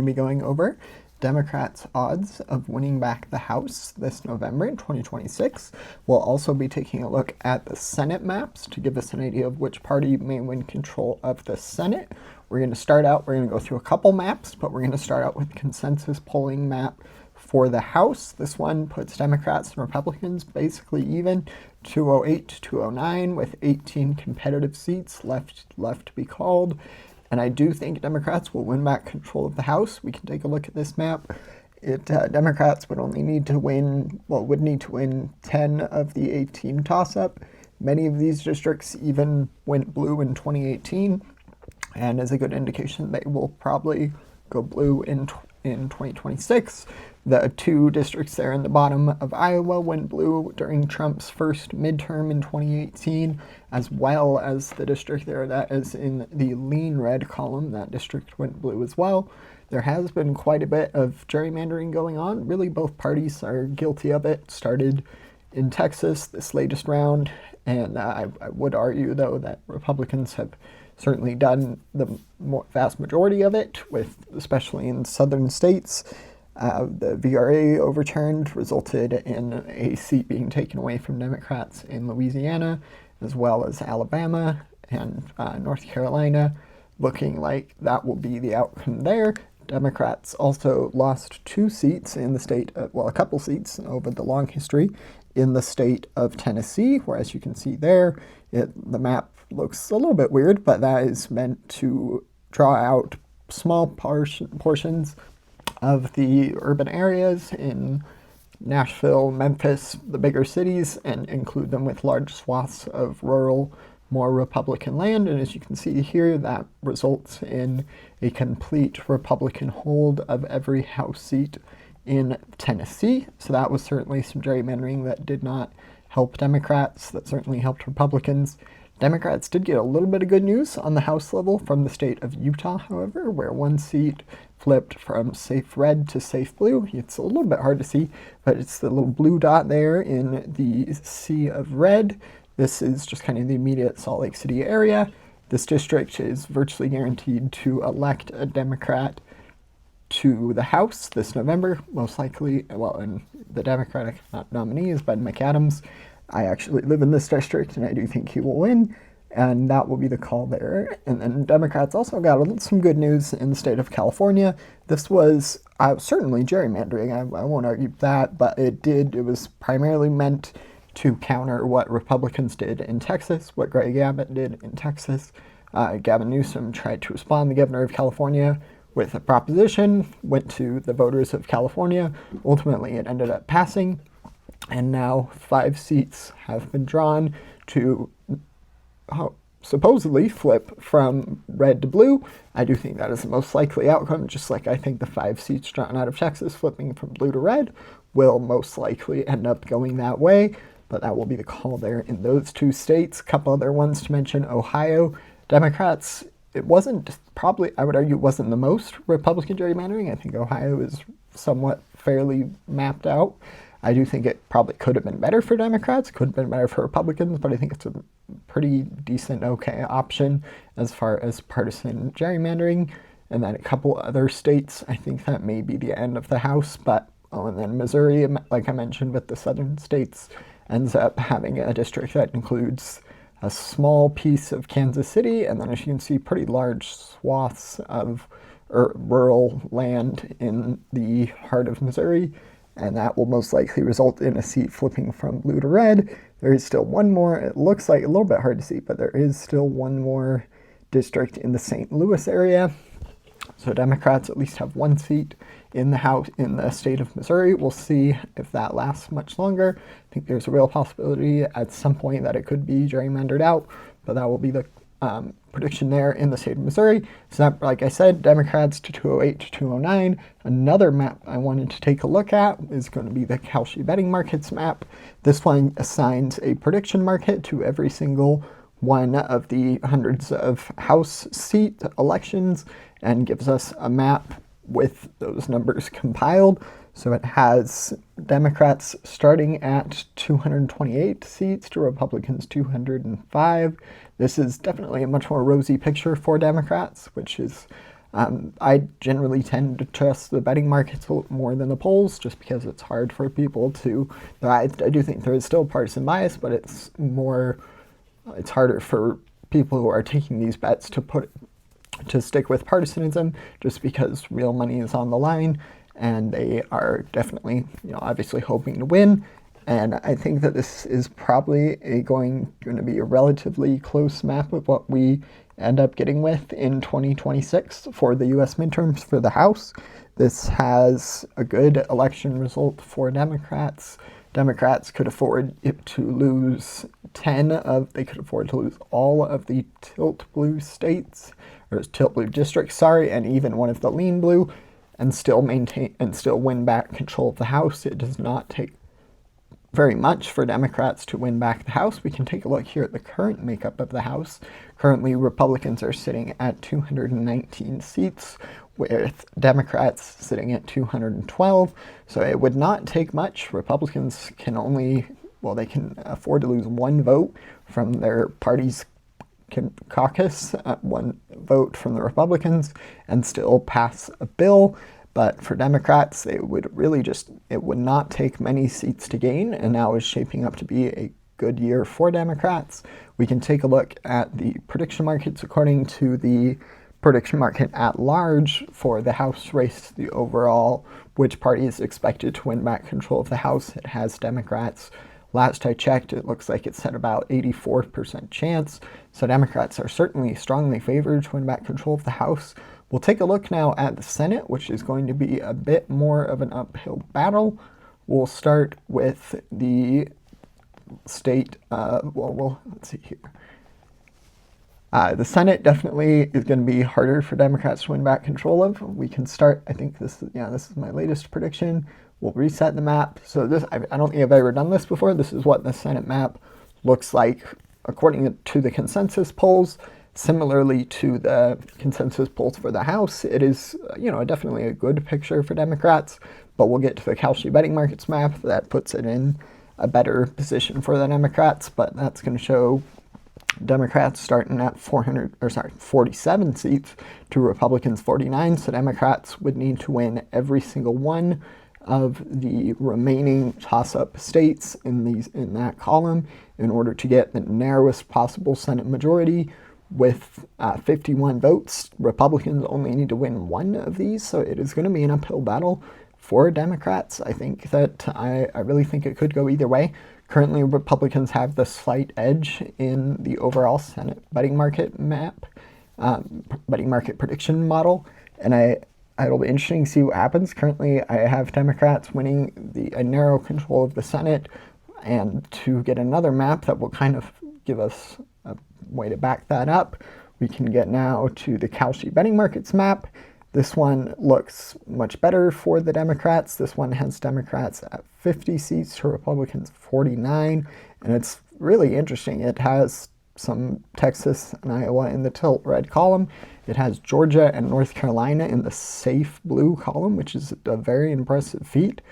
to be going over Democrats' odds of winning back the House this November in 2026. We'll also be taking a look at the Senate maps to give us an idea of which party may win control of the Senate. We're going to go through a couple maps, but we're going to start out with the consensus polling map for the House. This one puts Democrats and Republicans basically even, 208 to 209, with 18 competitive seats left to be called. And I do think Democrats will win back control of the House. We can take a look at this map. Democrats would need to win 10 of the 18 toss-up. Many of these districts even went blue in 2018, and is a good indication they will probably go blue in 2026. The two districts there in the bottom of Iowa went blue during Trump's first midterm in 2018, as well as the district there that is in the lean red column. That district went blue as well. There has been quite a bit of gerrymandering going on. Really, both parties are guilty of it. Started in Texas this latest round, and I would argue, though, that Republicans have certainly done the vast majority of it, especially in southern states. The VRA overturned resulted in a seat being taken away from Democrats in Louisiana, as well as Alabama and North Carolina, looking like that will be the outcome there. Democrats also lost two seats in the state, a couple seats over the long history in the state of Tennessee, where, as you can see there, the map looks a little bit weird, but that is meant to draw out small portions of the urban areas in Nashville, Memphis, the bigger cities, and include them with large swaths of rural, more Republican land. And as you can see here, that results in a complete Republican hold of every House seat in Tennessee. So that was certainly some gerrymandering that did not help Democrats, that certainly helped Republicans. Democrats did get a little bit of good news on the House level from the state of Utah, however, where one seat flipped from safe red to safe blue. It's a little bit hard to see, but it's the little blue dot there in the sea of red. This is just kind of the immediate Salt Lake City area. This district is virtually guaranteed to elect a Democrat to the House this November, most likely. And the Democratic nominee is Ben McAdams. I actually live in this district, and I do think he will win, and that will be the call there. And then Democrats also got some good news in the state of California. This was certainly gerrymandering, I won't argue that, but it was primarily meant to counter what Republicans did in Texas, what Greg Abbott did in Texas. Gavin Newsom tried to respond, the governor of California, with a proposition, went to the voters of California. Ultimately, it ended up passing. And now 5 seats have been drawn to supposedly flip from red to blue. I do think that is the most likely outcome, just like I think the 5 seats drawn out of Texas flipping from blue to red will most likely end up going that way. But that will be the call there in those 2 states. A couple other ones to mention. Ohio, Democrats, I would argue, it wasn't the most Republican gerrymandering. I think Ohio is somewhat fairly mapped out. I do think it probably could have been better for Democrats, could have been better for Republicans, but I think it's a pretty decent, okay option as far as partisan gerrymandering. And then a couple other states, I think that may be the end of the House, and then Missouri, like I mentioned, with the southern states, ends up having a district that includes a small piece of Kansas City, and then, as you can see, pretty large swaths of rural land in the heart of Missouri. And that will most likely result in a seat flipping from blue to red. There is still one more. It looks like a little bit hard to see, but there is still one more district in the St. Louis area. So Democrats at least have 1 seat in the House in the state of Missouri. We'll see if that lasts much longer. I think there's a real possibility at some point that it could be gerrymandered out, but that will be the prediction there in the state of Missouri. So that, like I said, Democrats to 208 to 209. Another map I wanted to take a look at is going to be the Kalshi betting markets map. This one assigns a prediction market to every single one of the hundreds of House seat elections and gives us a map with those numbers compiled. So it has Democrats starting at 228 seats to Republicans 205. This is definitely a much more rosy picture for Democrats, which is I generally tend to trust the betting markets a little more than the polls, just because it's hard for people to. I do think there is still partisan bias, but it's harder for people who are taking these bets to stick with partisanism, just because real money is on the line, and they are definitely, obviously hoping to win. And I think that this is probably going to be a relatively close map of what we end up getting with in 2026 for the U.S. midterms for the House. This has a good election result for Democrats. Democrats could afford to lose they could afford to lose all of the tilt blue states, or tilt blue districts, and even one of the lean blue, and still win back control of the House. It does not take very much for Democrats to win back the House. We can take a look here at the current makeup of the House. Currently, Republicans are sitting at 219 seats, with Democrats sitting at 212. So it would not take much. Republicans can they can afford to lose one vote from their party's caucus, one vote from the Republicans, and still pass a bill. But for Democrats, it would not take many seats to gain, and now is shaping up to be a good year for Democrats. We can take a look at the prediction markets. According to the prediction market at large for the House race, the overall, which party is expected to win back control of the House, it has Democrats. Last I checked, it looks like it's at about 84% chance. So Democrats are certainly strongly favored to win back control of the House. We'll take a look now at the Senate, which is going to be a bit more of an uphill battle. We'll start with the state, let's see here. The Senate definitely is going to be harder for Democrats to win back control of. We can start, I think this is my latest prediction. We'll reset the map. So I don't think I've ever done this before. This is what the Senate map looks like according to the consensus polls. Similarly to the consensus polls for the House, it is, definitely a good picture for Democrats, but we'll get to the Kalshi betting markets map that puts it in a better position for the Democrats, but that's going to show Democrats starting at 47 seats to Republicans 49, so Democrats would need to win every single one of the remaining toss-up states in that column in order to get the narrowest possible Senate majority. With 51 votes, Republicans only need to win one of these, so it is going to be an uphill battle for Democrats. I think that I really think it could go either way. Currently, Republicans have the slight edge in the overall Senate betting market map, betting market prediction model, and it'll be interesting to see what happens. Currently, I have Democrats winning a narrow control of the Senate, and to get another map that will kind of give us a way to back that up, we can get now to the Kalshi betting markets map. This one looks much better for the Democrats. This one has Democrats at 50 seats to Republicans 49, and it's really interesting. It has some Texas and Iowa in the tilt red column. It has Georgia and North Carolina in the safe blue column, which is a very impressive feat.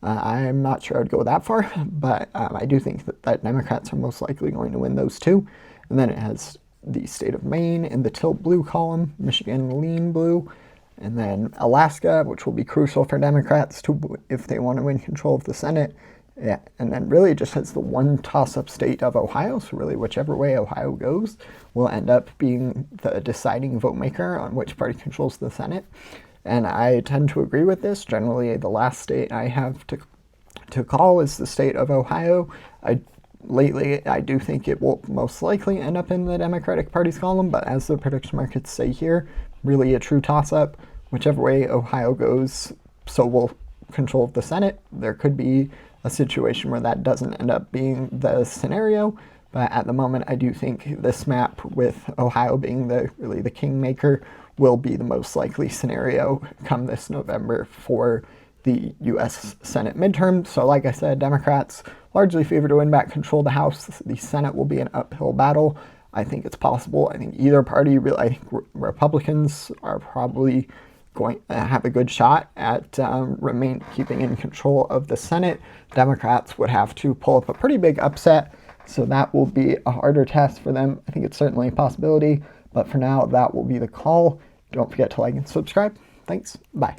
I'm not sure I'd go that far, but I do think that Democrats are most likely going to win those two. And then it has the state of Maine in the tilt blue column, Michigan lean blue, and then Alaska, which will be crucial for Democrats if they want to win control of the Senate. Yeah, and then really it just has the one toss-up state of Ohio, so really whichever way Ohio goes will end up being the deciding vote maker on which party controls the Senate. And I tend to agree with this. Generally, the last state I have to call is the state of Ohio. Lately, I do think it will most likely end up in the Democratic Party's column, but as the prediction markets say here, really a true toss-up. Whichever way Ohio goes, so will control of the Senate. There could be a situation where that doesn't end up being the scenario, but at the moment, I do think this map, with Ohio being really the kingmaker, will be the most likely scenario come this November for the U.S. Senate midterm. So like I said, Democrats largely favor to win back control of the House. The Senate will be an uphill battle. I think it's possible. I think either party, I think Republicans are probably going to have a good shot at keeping in control of the Senate. Democrats would have to pull up a pretty big upset, so that will be a harder task for them. I think it's certainly a possibility, but for now, that will be the call. Don't forget to like and subscribe. Thanks. Bye.